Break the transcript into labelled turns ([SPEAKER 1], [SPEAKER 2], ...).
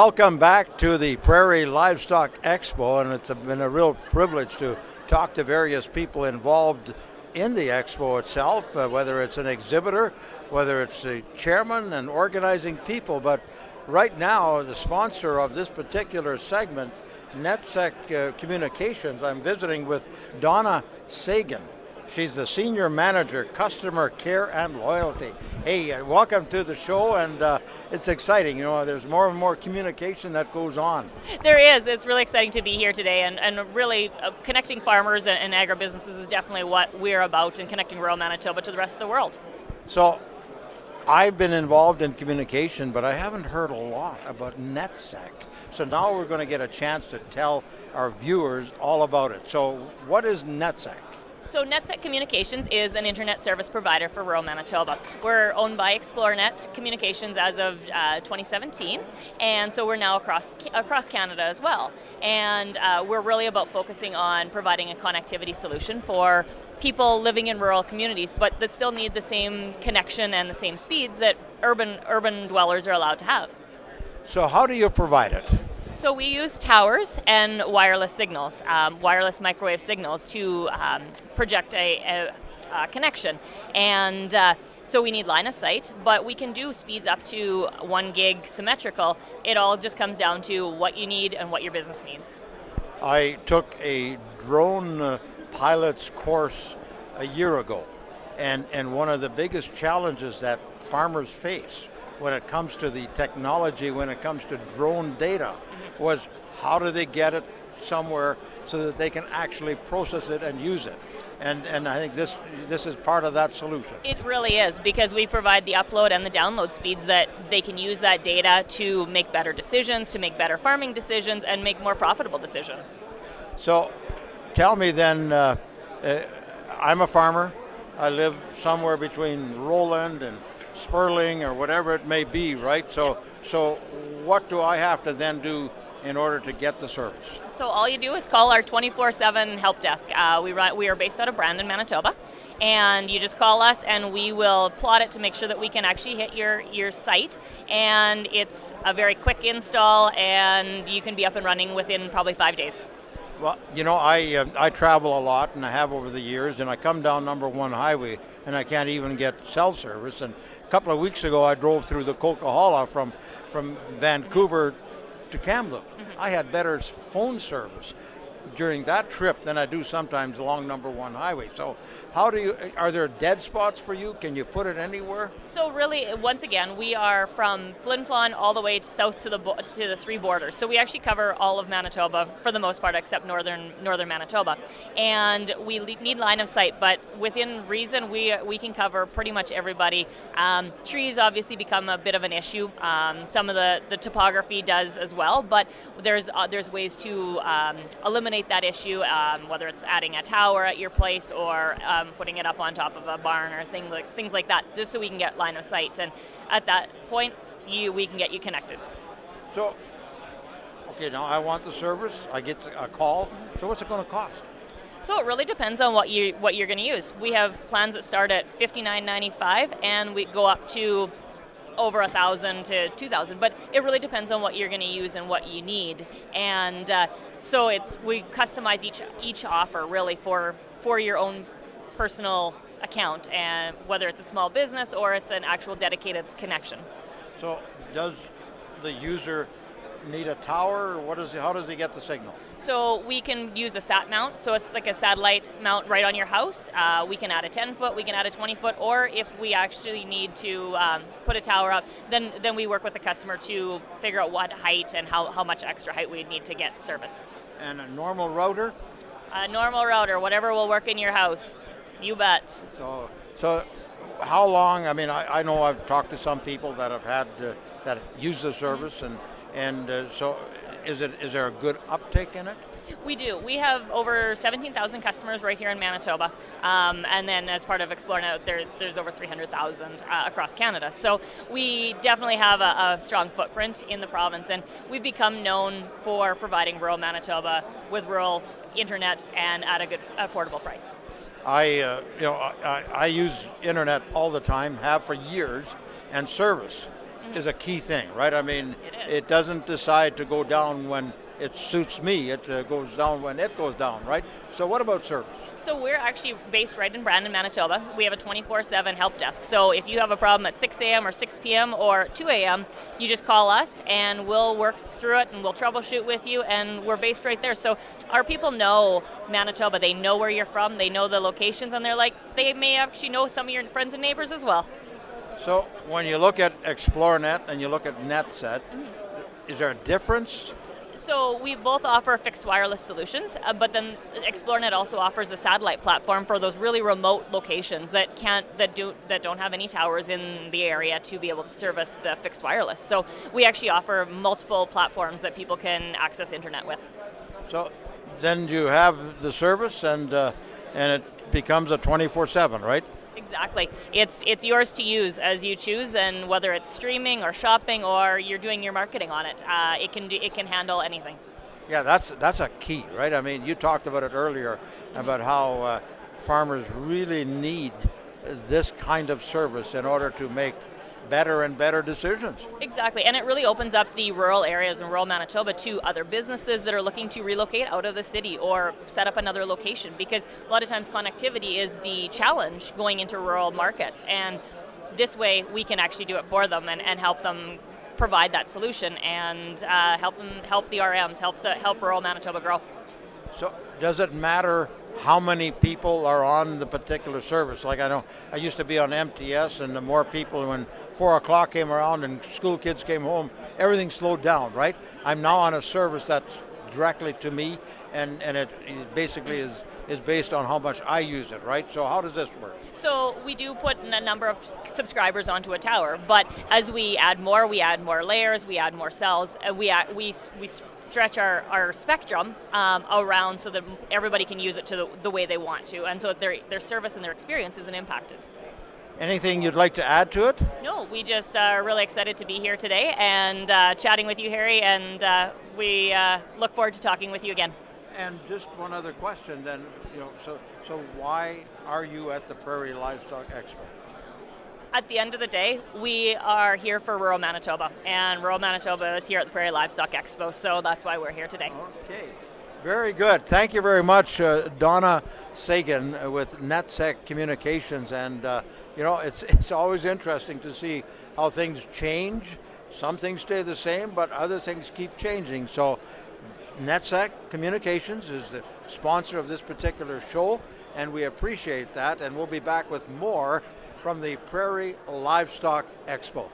[SPEAKER 1] Welcome back to the Prairie Livestock Expo, and it's been a real privilege to talk to various people involved in the expo itself, whether it's an exhibitor, whether it's the chairman and organizing people. But right now, the sponsor of this particular segment, NetSet Communications, I'm visiting with Donna Sagin. She's the Senior Manager, Customer Care and Loyalty. Hey, welcome to the show, and it's exciting. You know, there's more and more communication that goes on.
[SPEAKER 2] There is. It's really exciting to be here today, and really connecting farmers and agribusinesses is definitely what we're about, and connecting rural Manitoba to the rest of the world.
[SPEAKER 1] So, I've been involved in communication, but I haven't heard a lot about NetSec. So now we're going to get a chance to tell our viewers all about it. So what is NetSec?
[SPEAKER 2] So NetSet Communications is an internet service provider for rural Manitoba. We're owned by NetSet Communications as of 2017, and so we're now across Canada as well. And we're really about focusing on providing a connectivity solution for people living in rural communities, but that still need the same connection and the same speeds that urban dwellers are allowed to have.
[SPEAKER 1] So how do you provide it?
[SPEAKER 2] So we use towers and wireless signals, wireless microwave signals to project a connection. And so we need line of sight, but we can do speeds up to 1 gig symmetrical. It all just comes down to what you need and what your business needs.
[SPEAKER 1] I took a drone pilot's course a year ago, and one of the biggest challenges that farmers face when it comes to the technology, when it comes to drone data, was how do they get it somewhere so that they can actually process it and use it. And I think this is part of that solution.
[SPEAKER 2] It really is, because we provide the upload and the download speeds that they can use that data to make better decisions, to make better farming decisions, and make more profitable decisions.
[SPEAKER 1] So tell me then, I'm a farmer. I live somewhere between Roland and Sperling or whatever it may be, right? So,
[SPEAKER 2] yes.
[SPEAKER 1] So what do I have to then do in order to get the service?
[SPEAKER 2] So all you do is call our 24/7 help desk. We are based out of Brandon, Manitoba, and you just call us and we will plot it to make sure that we can actually hit your site. And it's a very quick install, and you can be up and running within probably 5 days.
[SPEAKER 1] Well, you know, I travel a lot, and I have over the years, and I come down number 1 highway, and I can't even get cell service. And a couple of weeks ago, I drove through the Coquihalla from Vancouver to Kamloops. I had better phone service during that trip than I do sometimes along number 1 highway. So are there dead spots for you? Can you put it anywhere?
[SPEAKER 2] So really, once again, we are from Flin Flon all the way south to the 3 borders. So we actually cover all of Manitoba for the most part, except northern Manitoba. And we need line of sight, but within reason, we can cover pretty much everybody. Trees obviously become a bit of an issue. Some of the topography does as well, but there's ways to eliminate that issue, whether it's adding a tower at your place or putting it up on top of a barn or things like that, just so we can get line of sight. And at that point, we can get you connected.
[SPEAKER 1] So, okay, now I want the service. I get a call. So what's it going to cost?
[SPEAKER 2] So it really depends on what you're going to use. We have plans that start at $59.95, and we go up to over $1,000 to $2,000, but it really depends on what you're going to use and what you need. And so we customize each offer really for your own personal account, and whether it's a small business or it's an actual dedicated connection.
[SPEAKER 1] So does the user need a tower, or how does he get the signal?
[SPEAKER 2] So we can use a sat mount, so it's like a satellite mount right on your house. We can add a 10-foot, we can add a 20-foot, or if we actually need to put a tower up, then we work with the customer to figure out what height and how much extra height we need to get service.
[SPEAKER 1] And a normal router?
[SPEAKER 2] A normal router, whatever will work in your house. You bet.
[SPEAKER 1] So how long? I mean, I know I've talked to some people that have had that use the service, and so is there a good uptake in it?
[SPEAKER 2] We do. We have over 17,000 customers right here in Manitoba, and then as part of Explore Now, there's over 300,000 across Canada. So we definitely have a strong footprint in the province, and we've become known for providing rural Manitoba with rural internet and at a good, affordable price.
[SPEAKER 1] I use internet all the time, have for years, and service is a key thing, right? I mean,
[SPEAKER 2] It is.
[SPEAKER 1] it doesn't decide to go down when it suits me. It goes down when it goes down, right? So what about service?
[SPEAKER 2] So we're actually based right in Brandon, Manitoba. We have a 24/7 help desk. So if you have a problem at 6 a.m. or 6 p.m. or 2 a.m., you just call us and we'll work through it and we'll troubleshoot with you, and we're based right there. So our people know Manitoba. They know where you're from. They know the locations, and they may actually know some of your friends and neighbors as well.
[SPEAKER 1] So when you look at ExploreNet and you look at NetSet, is there a difference?
[SPEAKER 2] So we both offer fixed wireless solutions, but then ExploreNet also offers a satellite platform for those really remote locations that don't have any towers in the area to be able to service the fixed wireless. So we actually offer multiple platforms that people can access internet with.
[SPEAKER 1] So then you have the service, and it becomes a 24/7, right?
[SPEAKER 2] Exactly. It's yours to use as you choose, and whether it's streaming or shopping or you're doing your marketing on it, it can handle anything.
[SPEAKER 1] Yeah, that's a key, right? I mean, you talked about it earlier about how farmers really need this kind of service in order to make better and better decisions.
[SPEAKER 2] Exactly, and it really opens up the rural areas in rural Manitoba to other businesses that are looking to relocate out of the city or set up another location, because a lot of times connectivity is the challenge going into rural markets, and this way we can actually do it for them and help them provide that solution and help the RMs, help rural Manitoba grow.
[SPEAKER 1] So does it matter how many people are on the particular service? Like, I know I used to be on MTS, and the more people, when 4 o'clock came around and school kids came home, everything slowed down, right? I'm now on a service that's directly to me, and it basically is based on how much I use it, right? So how does this work?
[SPEAKER 2] So we do put a number of subscribers onto a tower, but as we add more layers, we add more cells, we stretch our spectrum around so that everybody can use it to the way they want to, and so their service and their experience isn't impacted.
[SPEAKER 1] Anything you'd like to add to it?
[SPEAKER 2] No, we just are really excited to be here today and chatting with you, Harry, and we look forward to talking with you again.
[SPEAKER 1] And just one other question then, so why are you at the Prairie Livestock Expo?
[SPEAKER 2] At the end of the day, we are here for rural Manitoba, and rural Manitoba is here at the Prairie Livestock Expo, so that's why we're here today.
[SPEAKER 1] Okay, very good. Thank you very much, Donna Sagin with NetSet Communications, and it's always interesting to see how things change. Some things stay the same, but other things keep changing. So NetSet Communications is the sponsor of this particular show, and we appreciate that, and we'll be back with more from the Prairie Livestock Expo.